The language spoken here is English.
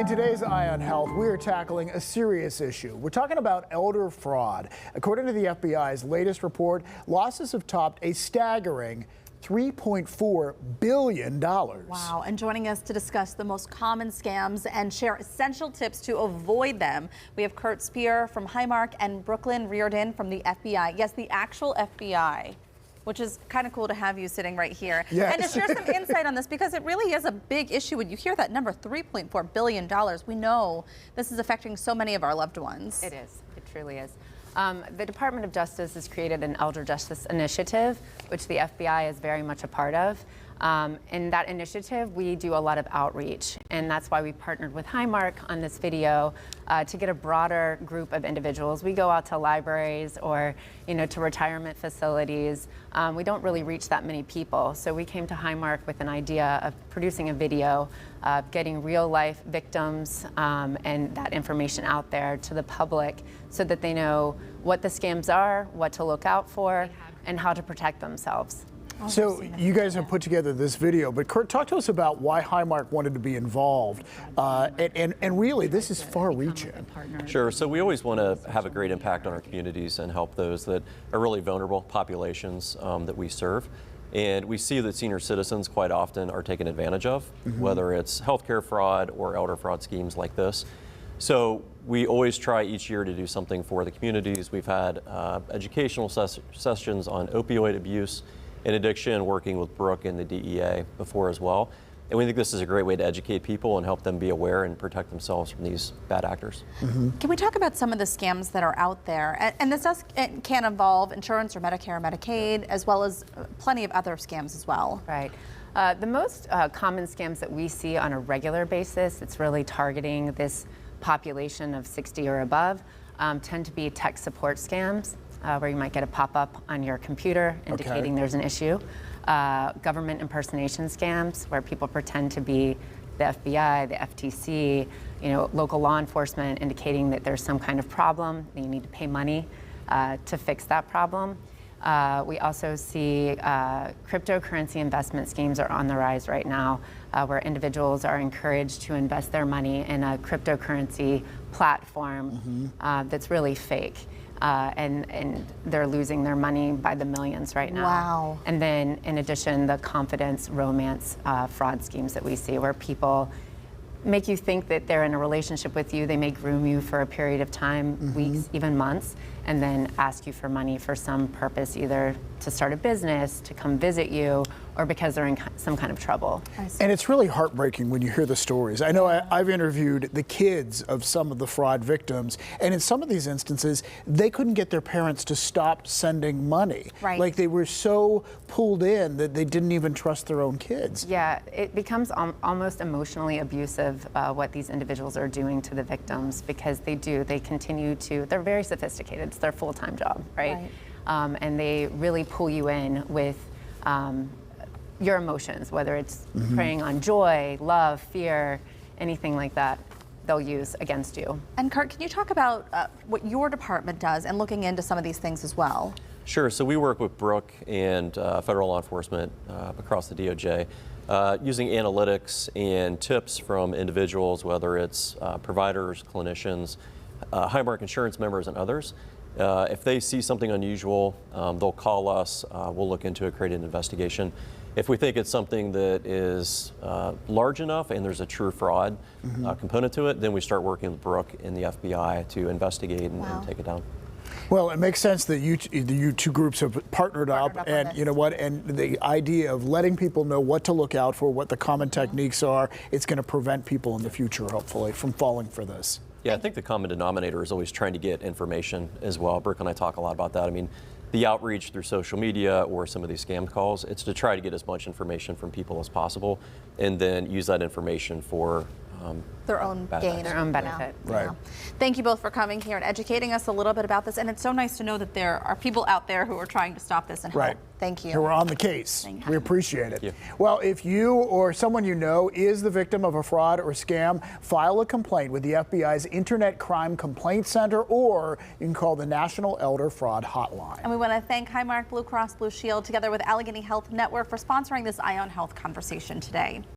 In today's Eye on Health, we are tackling a serious issue. We're talking about elder fraud. According to the FBI's latest report, losses have topped a staggering $3.4 billion. Wow, and joining us to discuss the most common scams and share essential tips to avoid them, we have Kurt Spear from Highmark and Brooklyn Reardon from the FBI. Yes, the actual FBI. Which is kind of cool to have you sitting right here. Yes. And to share some insight on this, because it really is a big issue. When you hear that number, $3.4 billion, we know this is affecting so many of our loved ones. It is. It truly is. The Department of Justice has created an Elder Justice Initiative, which the FBI is very much a part of. In that initiative, we do a lot of outreach, and that's why we partnered with Highmark on this video to get a broader group of individuals. We go out to libraries or, to retirement facilities. We don't really reach that many people, so we came to Highmark with an idea of producing a video, getting real-life victims and that information out there to the public so that they know what the scams are, what to look out for, and how to protect themselves. So you guys have put together this video, but Kurt, talk to us about why Highmark wanted to be involved. And really, this is far-reaching. Sure. So we always want to have a great impact on our communities and help those that are really vulnerable populations that we serve. And we see that senior citizens quite often are taken advantage of, whether it's healthcare fraud or elder fraud schemes like this. So we always try each year to do something for the communities. We've had educational sessions on opioid abuse and addiction, working with Brooke and the DEA before as well. And we think this is a great way to educate people and help them be aware and protect themselves from these bad actors. Can we talk about some of the scams that are out there? And this can involve insurance or Medicare or Medicaid, as well as plenty of other scams as well. Right. The most common scams that we see on a regular basis, it's really targeting this population of 60 or above, tend to be tech support scams. Where you might get a pop-up on your computer indicating there's an issue. Government impersonation scams, where people pretend to be the FBI, the FTC, local law enforcement, indicating that there's some kind of problem, that you need to pay money to fix that problem. We also see cryptocurrency investment schemes are on the rise right now, where individuals are encouraged to invest their money in a cryptocurrency platform that's really fake. And they're losing their money by the millions right now. Wow. And then, in addition, the confidence romance fraud schemes that we see, where people make you think that they're in a relationship with you. They may groom you for a period of time, weeks, even months, and then ask you for money for some purpose, either to start a business, to come visit you, or because they're in some kind of trouble. And it's really heartbreaking when you hear the stories. I know I've interviewed the kids of some of the fraud victims, and in some of these instances, they couldn't get their parents to stop sending money. Right. Like they were so pulled in that they didn't even trust their own kids. Yeah, it becomes almost emotionally abusive what these individuals are doing to the victims, because they continue to, they're very sophisticated. It's their full-time job, right? And they really pull you in with your emotions, whether it's preying on joy, love, fear, anything like that, they'll use against you. And Kurt, can you talk about what your department does and looking into some of these things as well? Sure. So we work with Brooke and federal law enforcement across the DOJ, using analytics and tips from individuals, whether it's providers, clinicians, Highmark insurance members, and others. If they see something unusual, they'll call us. We'll look into it, create an investigation. If we think it's something that is large enough and there's a true fraud component to it, then we start working with Brooke and the FBI to investigate and take it down. Well, it makes sense that you two groups have partnered up and you know what, and the idea of letting people know what to look out for, what the common techniques are, it's going to prevent people in the future, hopefully, from falling for this. Yeah, I think the common denominator is always trying to get information as well. Brooke and I talk a lot about that. I mean, the outreach through social media or some of these scam calls, it's to try to get as much information from people as possible and then use that information for their own gain. Their own benefit. Yeah. Right. Yeah. Thank you both for coming here and educating us a little bit about this. And it's so nice to know that there are people out there who are trying to stop this and help. Right. Thank you. So we're on the case. Thank you. We appreciate it. Thank you. Well, if you or someone you know is the victim of a fraud or scam, file a complaint with the FBI's Internet Crime Complaint Center, or you can call the National Elder Fraud Hotline. And we want to thank Highmark Blue Cross Blue Shield together with Allegheny Health Network for sponsoring this Eye on Health conversation today.